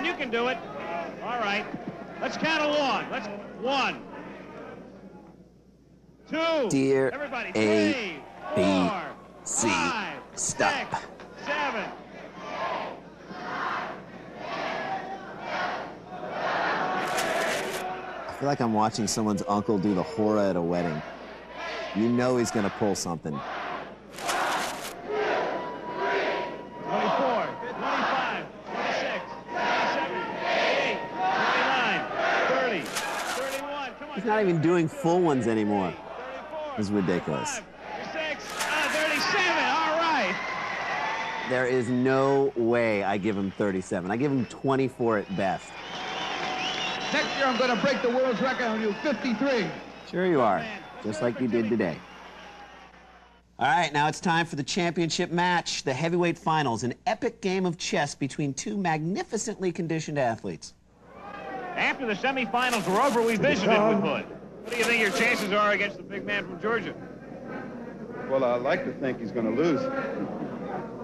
on, you can do it. All right. Let's count along. Let's 1, 2. Dear Everybody. A, 3, B, 4, C, 5, stop. 6, 7. I feel like I'm watching someone's uncle do the hora at a wedding. You know he's going to pull something. 24, 25, 26, 27, 28, 29, 30, 31. Come on. He's not even doing full ones anymore. 34. This is ridiculous. 36, 37. All right. There is no way I give him 37. I give him 24 at best. Next year, I'm going to break the world's record on you, 53. Sure you are, just like you did today. All right, now it's time for the championship match, the heavyweight finals, an epic game of chess between two magnificently conditioned athletes. After the semifinals were over, we visited with Hood. What do you think your chances are against the big man from Georgia? Well, I like to think he's going to lose.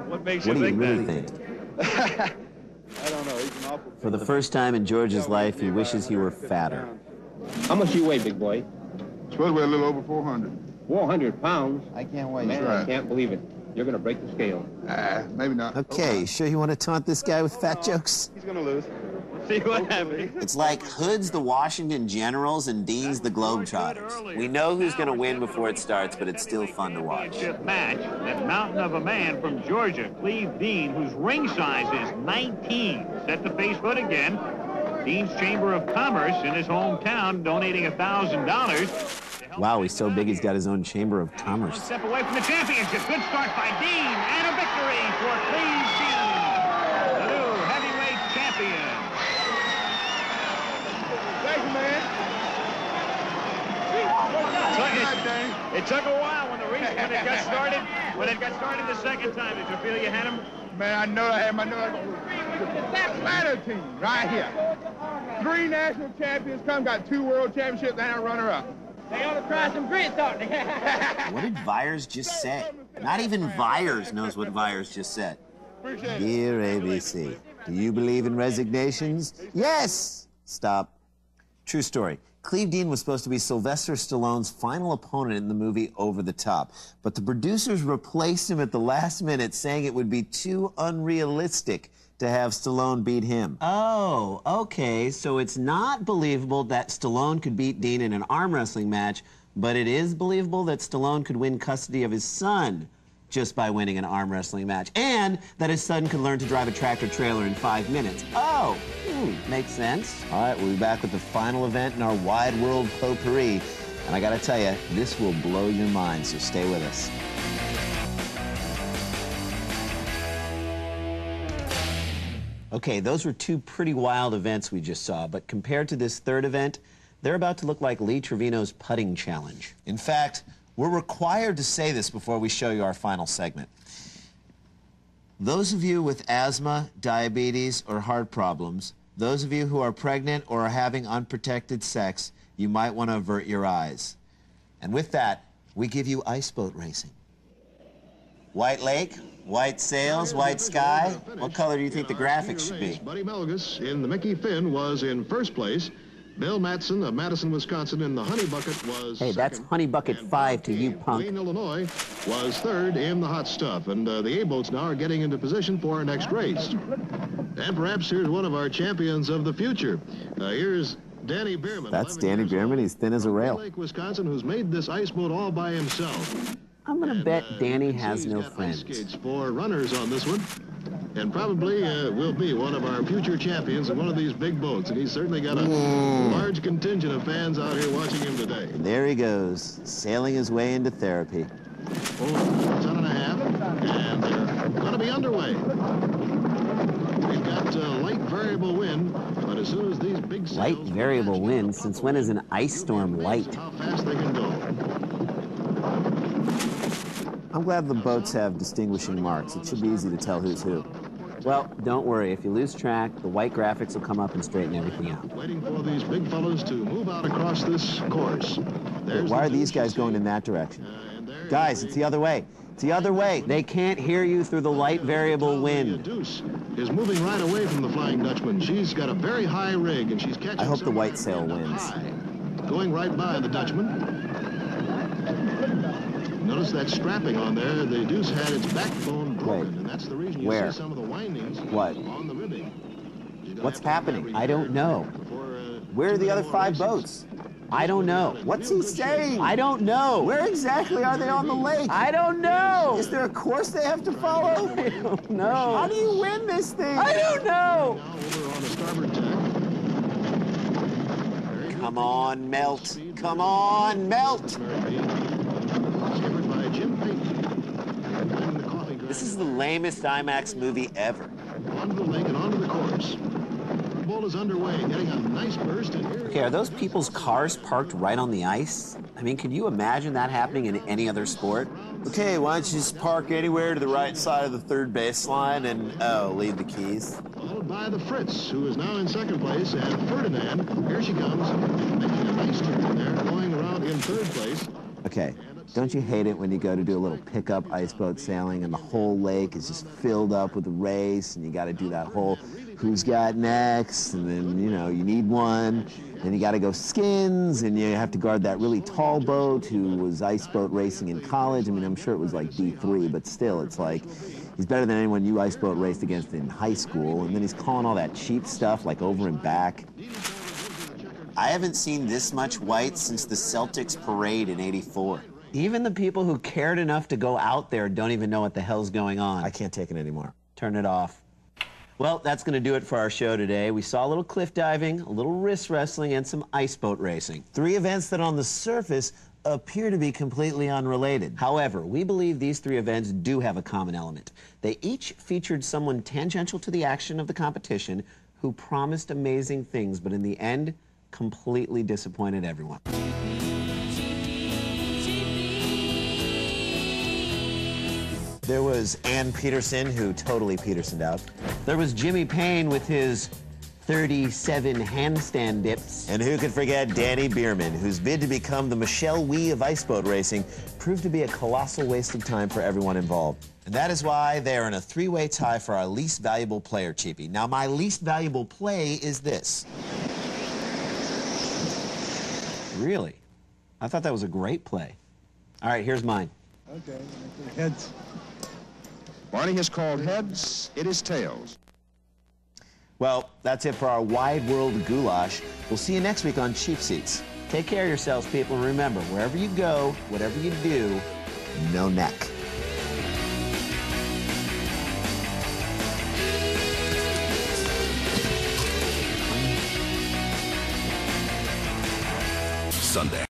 What makes What you do you think really that? think? I don't know. He's an awful... For the first time in George's life, he wishes he were fatter. How much you weigh, big boy? Supposed to weigh a little over 400. 400 pounds? I can't weigh. Man, Right. I can't believe it. You're going to break the scale. Maybe not. Okay, sure you want to taunt this guy with fat jokes? He's going to lose. See what happens. It's like Hood's the Washington Generals and Dean's the Globetrotters. We know who's going to win before it starts, but it's still fun to watch. Championship match, that mountain of a man from Georgia, Cleve Dean, whose ring size is 19, set to face Hood again. Dean's Chamber of Commerce in his hometown donating $1,000. Wow, he's so big he's got his own Chamber of Commerce. One step away from the championship. Good start by Dean, and a victory for Cleve Dean, the new heavyweight champion. Thank you, man. It took a while when it got started. When it got started the second time, did you feel you had him? Man, I know I had my nose. That ladder team right here. 3 national champions come, got 2 world championships, and a runner-up. They ought to try some grits, don't they? What did Vyers just say? Not even Vyers knows what Vyers just said. Dear ABC, do you believe in resignations? Yes! Stop. True story. Cleve Dean was supposed to be Sylvester Stallone's final opponent in the movie Over the Top, but the producers replaced him at the last minute, saying it would be too unrealistic to have Stallone beat him. Oh, okay, so it's not believable that Stallone could beat Dean in an arm wrestling match, but it is believable that Stallone could win custody of his son just by winning an arm wrestling match, and that his son could learn to drive a tractor trailer in 5 minutes. Oh, makes sense. All right, we'll be back with the final event in our Wide World Potpourri, and I gotta tell you, this will blow your mind, so stay with us. Okay, those were 2 pretty wild events we just saw, but compared to this third event, they're about to look like Lee Trevino's putting challenge. In fact, we're required to say this before we show you our final segment. Those of you with asthma, diabetes, or heart problems, those of you who are pregnant or are having unprotected sex, you might want to avert your eyes. And with that, we give you ice boat racing. White lake, white sails, white sky. What color do you think the graphics should be? Buddy Melgus in the Mickey Finn was in first place. Bill Matson of Madison, Wisconsin in the Honey Bucket was Hey, that's second. Honey Bucket 5 to you, punk. Wayne, Illinois was third in the hot stuff. And the A-boats now are getting into position for our next race. And perhaps here's one of our champions of the future. Here's Danny Bierman. That's Danny Bierman. He's thin as a rail. Lake, Wisconsin, who's made this ice boat all by himself. I'm going to bet Danny has he's no got friends. Ice skates for runners on this one. And probably will be one of our future champions in one of these big boats. And he's certainly got a large contingent of fans out here watching him today. And there he goes, sailing his way into therapy. Oh, 10 and a half. And they're going to be underway. We've got light variable wind, but as soon as these big sails... Light variable wind? Since when is an ice storm light? How fast they can go. I'm glad the boats have distinguishing marks. It should be easy to tell who's who. Well, don't worry. If you lose track, the white graphics will come up and straighten everything out. Waiting for these big fellows to move out across this course. Why are these guys going in that direction? And Guys, it's the other way. It's the other way. They can't hear you through the light variable wind. Deuce is moving right away from the Flying Dutchman. She's got a very high rig, and she's catching. I hope the white sail wins. High. Going right by the Dutchman. Notice that strapping on there. The Deuce had its backbone broken, and that's the reason you see some of the windings on the ribbing. What's happening? I don't know. Where are the other 5 boats? I don't know. What's he saying? I don't know. Where exactly are they on the lake? I don't know. Is there a course they have to follow? I don't know. How do you win this thing? I don't know. Now over on the starboard tack. Come on, melt. Come on, melt. This is the lamest IMAX movie ever. Onto the lake and onto the course. The ball is underway, getting a nice burst in here. Okay, are those people's cars parked right on the ice? I mean, can you imagine that happening in any other sport? Okay, why don't you just park anywhere to the right side of the third baseline and, leave the keys. Followed by the Fritz, who is now in second place, and Ferdinand, here she comes, making a nice turn there, going around in third place. Okay, don't you hate it when you go to do a little pickup ice boat sailing and the whole lake is just filled up with the race and you got to do that whole who's got next, and then, you know, you need one. Then you got to go skins, and you have to guard that really tall boat who was ice boat racing in college. I mean, I'm sure it was like D3, but still, it's like he's better than anyone you ice boat raced against in high school. And then he's calling all that cheap stuff like over and back. I haven't seen this much white since the Celtics parade in '84. Even the people who cared enough to go out there don't even know what the hell's going on. I can't take it anymore. Turn it off. Well, that's going to do it for our show today. We saw a little cliff diving, a little wrist wrestling, and some ice boat racing. 3 events that on the surface appear to be completely unrelated. However, we believe these 3 events do have a common element. They each featured someone tangential to the action of the competition who promised amazing things, but in the end, completely disappointed everyone. There was Ann Peterson, who totally Petersoned out. There was Jimmy Payne with his 37 handstand dips. And who could forget Danny Bierman, whose bid to become the Michelle Wie of ice boat racing proved to be a colossal waste of time for everyone involved. And that is why they are in a 3-way tie for our least valuable player, Cheapy. Now, my least valuable play is this. Really? I thought that was a great play. All right, here's mine. Okay, heads. Barney has called heads. It is tails. Well, that's it for our Wide World Goulash. We'll see you next week on Cheap Seats. Take care of yourselves, people, and remember, wherever you go, whatever you do, no neck. Sunday.